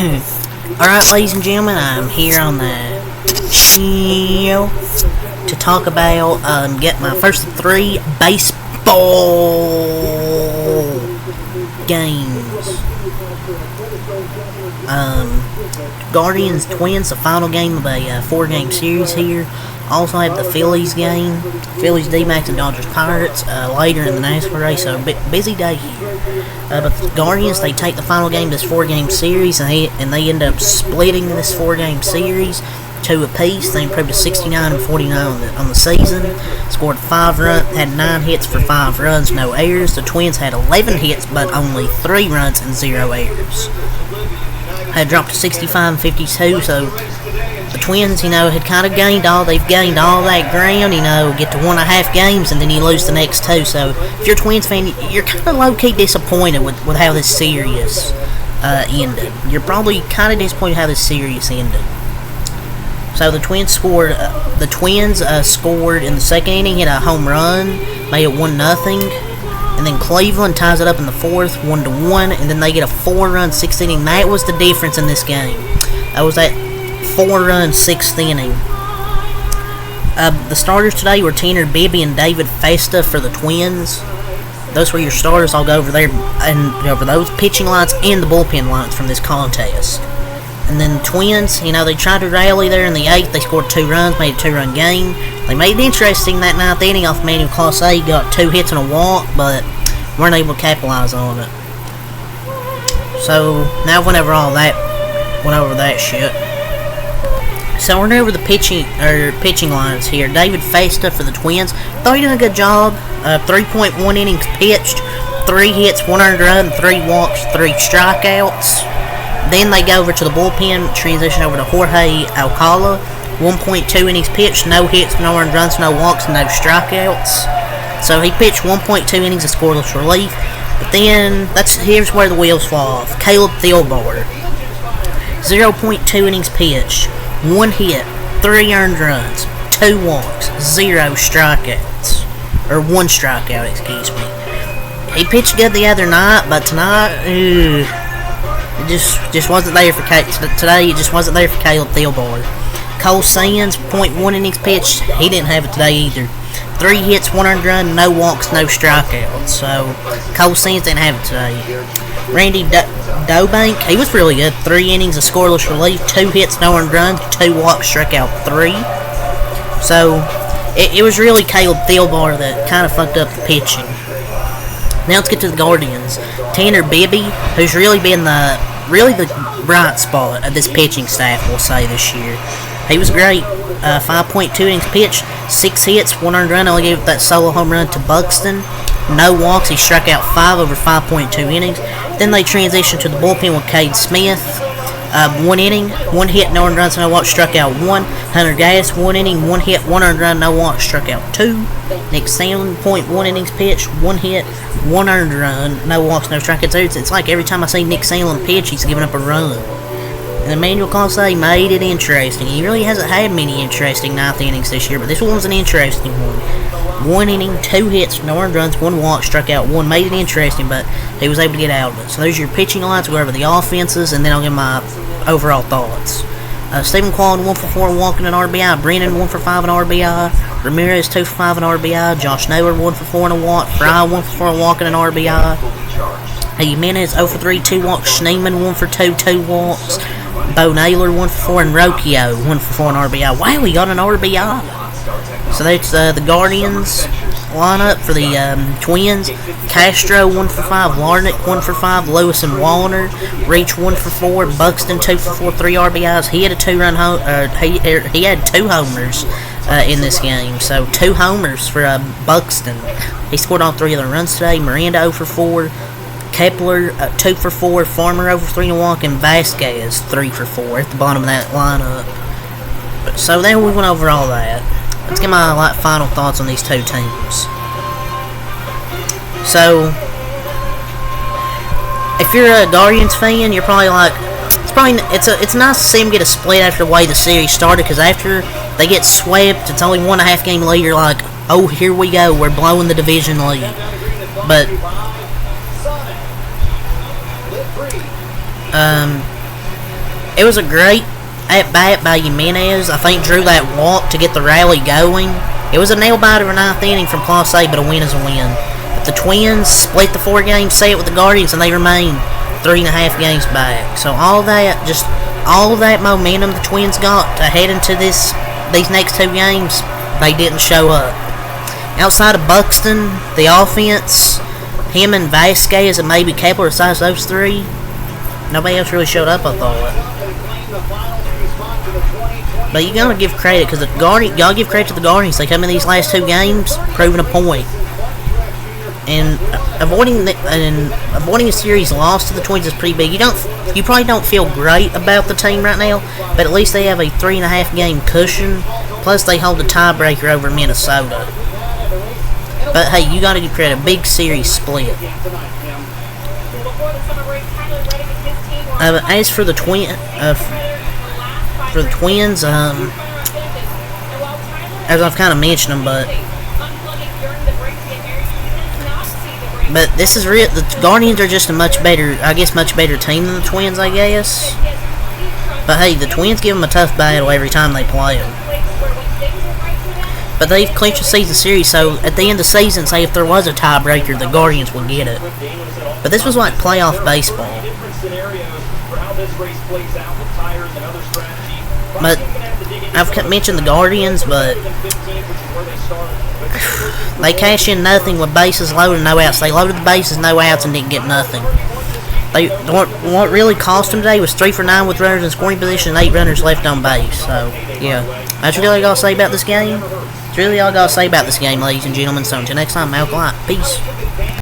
Alright, ladies and gentlemen, I'm here on the show to talk about, get my first 3 baseball games. Guardians Twins, the final game of a 4-game series here. Also have the Phillies game, Phillies D-Max and Dodgers Pirates later in the NASCAR race, so a busy day here. But the Guardians, they take the final game of this 4-game series, and they end up splitting this 4-game series 2 apiece. They improved to 69 and 49 on the season. Scored 5 runs, had 9 hits for 5 runs, no errors. The Twins had 11 hits, but only 3 runs and 0 errors. Had dropped to 65 and 52, so the Twins, had kind of they've gained all that ground, get to 1.5 games, and then you lose the next 2. So if you're a Twins fan, you're kind of low-key disappointed with how this series ended. You're probably kind of disappointed how this series ended. So the Twins scored. Scored in the second inning, hit a home run, made it 1-0. And then Cleveland ties it up in the 4th, 1-1, and then they get a 4-run 6th inning. That was the difference in this game. That was that 4-run 6th inning. The starters today were Tanner Bibby and David Festa for the Twins. Those were your starters. I'll go over there and over those pitching lines and the bullpen lines from this contest. And then the Twins, they tried to rally there in the 8th. They scored 2 runs, made a 2-run game. They made it interesting that 9th inning off Manuel Clase. Got 2 hits and a walk, but weren't able to capitalize on it. So now went over that shit. So we're over the pitching lines here. David Festa for the Twins. Thought he did a good job. 3.1 innings pitched, 3 hits, 1 earned run, 3 walks, 3 strikeouts. Then they go over to the bullpen, transition over to Jorge Alcala. 1.2 innings pitched, no hits, no earned runs, no walks, and no strikeouts. So he pitched 1.2 innings of scoreless relief. But then here's where the wheels fall off. Caleb Thielbar, 0.2 innings pitched, 1 hit, 3 earned runs, 2 walks, 0 strikeouts, or 1 strikeout, excuse me. He pitched good the other night, but tonight, it just wasn't there for today. It just wasn't there for Caleb Thielbar. Cole Sands, 0.1 innings pitched. He didn't have it today either. 3 hits, 1 earned run, no walks, no strikeouts. So Cole Sands didn't have it today. Randy Dobank, he was really good. 3 innings of scoreless relief, 2 hits, no earned runs, 2 walks, struck out 3. So it was really Caleb Thielbar that kind of fucked up the pitching. Now let's get to the Guardians. Tanner Bibby, who's really been the bright spot of this pitching staff, we'll say, this year. He was great. 5.2 innings pitched, 6 hits, 1 earned run. Only gave up that solo home run to Buxton. No walks. He struck out 5 over 5.2 innings. Then they transitioned to the bullpen with Cade Smith. 1 inning, 1 hit, no earned runs, no walks, struck out 1. Hunter Gaddis, 1 inning, 1 hit, 1 earned run, no walks, struck out 2. Nick Sandlin, 0.1 innings pitched, 1 hit, 1 earned run, no walks, no strikeouts. It's like every time I see Nick Sandlin pitch, he's giving up a run. And Emmanuel Clase made it interesting. He really hasn't had many interesting 9th innings this year, but this one was an interesting one. 1 inning, 2 hits, no earned runs, 1 walk, struck out 1. Made it interesting, but he was able to get out of it. So there's your pitching lines. We'll go over the offenses, and then I'll give my overall thoughts. Stephen Quallen, 1 for 4 walking an RBI. Brennan, 1 for 5 an RBI. Ramirez, 2 for 5 an RBI. Josh Naylor, 1 for 4 and a walk. Fry, 1 for 4 walking an RBI. Jimenez, 0 for 3, 2 walks. Schneemann, 1 for 2, 2 walks. Bo Naylor, 1 for 4, and Rocchio, 1 for 4 an RBI. Wow, we got an RBI. So that's the Guardians lineup for the Twins. Castro, 1 for 5. Larnach, 1 for 5. Lewis and Wallner, Reach, 1 for 4. Buxton, 2 for 4, 3 RBIs. He had a 2-run he had 2 homers in this game. So 2 homers for Buxton. He scored all 3 of the runs today. Miranda, 0 for 4. Kepler, 2 for 4. Farmer, 0 for 3 and a walk. And Vasquez, 3 for 4 at the bottom of that lineup. So then we went over all that. Let's get my final thoughts on these 2 teams. So, if you're a Guardians fan, you're probably like, it's nice to see them get a split after the way the series started, because after they get swept, it's only 1.5 game lead. You're like, oh, here we go, we're blowing the division lead. But It was a great at bat by Jimenez. I think drew that walk to get the rally going. It was a nail biter in the 9th inning from Class A, but a win is a win. But the Twins split the 4-game set with the Guardians, and they remain 3.5 games back. So all that momentum the Twins got to head into these next 2 games, they didn't show up. Outside of Buxton, the offense, him and Vasquez and maybe Kepler, besides those 3, nobody else really showed up, I thought. But you gotta give credit, because y'all give credit to the Guardians. They come in these last 2 games, proving a point. And avoiding a series loss to the Twins is pretty big. You probably don't feel great about the team right now, but at least they have a 3.5 game cushion. Plus, they hold the tiebreaker over Minnesota. But hey, you gotta give credit. Big series split. As for the Twins, as I've kind of mentioned them, but this is real. The Guardians are just a much better team than the Twins, I guess. But hey, the Twins give them a tough battle every time they play them. But they've clinched the season series, so at the end of the season, say if there was a tiebreaker, the Guardians would get it. But this was like playoff baseball. But I've mentioned the Guardians, but they cashed in nothing with bases loaded and no outs. They loaded the bases, no outs, and didn't get nothing. What really cost them today was 3 for 9 with runners in scoring position and 8 runners left on base. So, yeah. That's really all I got to say about this game. That's really all I got to say about this game, ladies and gentlemen. So, until next time, Malcolm Light. Peace.